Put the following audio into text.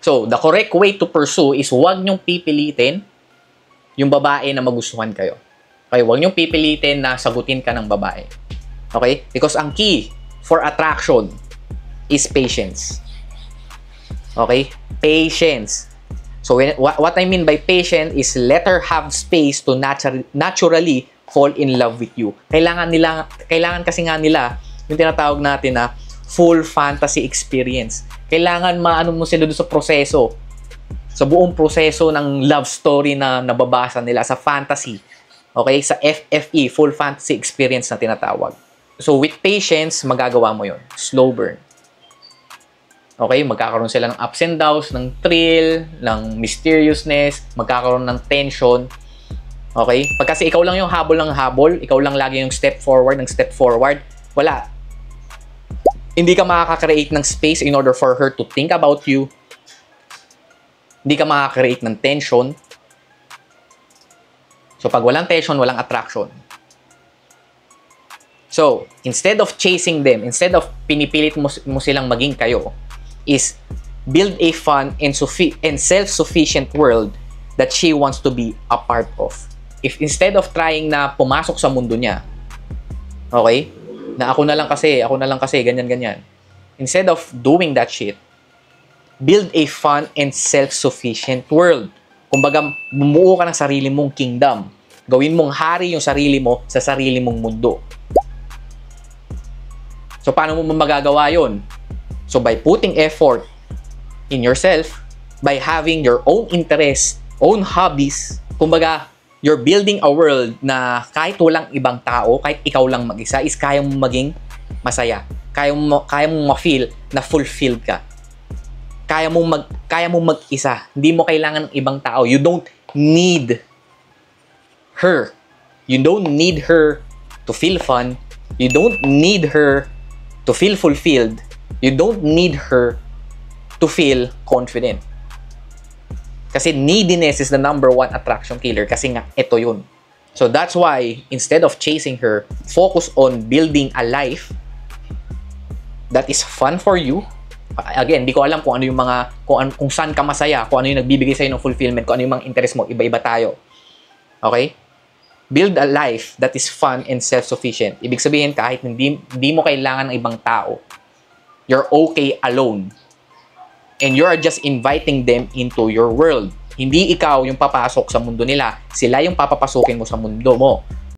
So, the correct way to pursue is huwag nyong pipilitin yung babae na magustuhan kayo. Okay, huwag nyong pipilitin na sagutin ka ng babae. Okay? Because ang key for attraction is patience. Okay? Patience. So, what I mean by patient is let her have space to naturally fall in love with you. Kailangan kasi nga nila yung tinatawag natin na full fantasy experience. Kailangan maano mo sila doon sa proseso. Sa buong proseso ng love story na nababasa nila sa fantasy. Okay? Sa FFE, full fantasy experience na tinatawag. So, with patience, magagawa mo yun. Slow burn. Okay? Magkakaroon sila ng ups and downs, ng thrill, ng mysteriousness, magkakaroon ng tension. Okay? Pag kasi ikaw lang yung habol ng habol, ikaw lang lagi yung step forward, wala. Hindi ka makaka-create ng space in order for her to think about you. Hindi ka makaka-create ng tension. So, pag walang tension, walang attraction. So, instead of chasing them, instead of pinipilit mo silang maging kayo, is build a fun and self-sufficient world that she wants to be a part of. If instead of trying na pumasok sa mundo niya, okay, na ako na lang kasi, ganyan. Instead of doing that shit, build a fun and self-sufficient world. Kumbaga, bumuo ka ng sarili mong kingdom. Gawin mong hari yung sarili mo sa sarili mong mundo. So, paano mo magagawa yun? So, by putting effort in yourself, by having your own interests, own hobbies, kumbaga, you're building a world na kahit walang ibang tao, kahit ikaw lang mag-isa, is kaya mong maging masaya. Kaya mong ma-feel na fulfilled ka. Kaya mong mag-isa. Hindi mo kailangan ng ibang tao. You don't need her. You don't need her to feel fun. You don't need her to feel fulfilled. You don't need her to feel confident. Kasi neediness is the #1 attraction killer. Kasi nga, ito yun. So that's why, instead of chasing her, focus on building a life that is fun for you. Again, di ko alam kung ano yung kung saan ka masaya, kung ano yung nagbibigay sa'yo ng fulfillment, kung ano yung mga interest mo, iba-iba tayo. Okay? Build a life that is fun and self-sufficient. Ibig sabihin, kahit hindi mo kailangan ng ibang tao, you're okay alone. And you are just inviting them into your world. Hindi ikaw yung papasok sa mundo nila. Sila yung papapasukin mo sa mundo mo.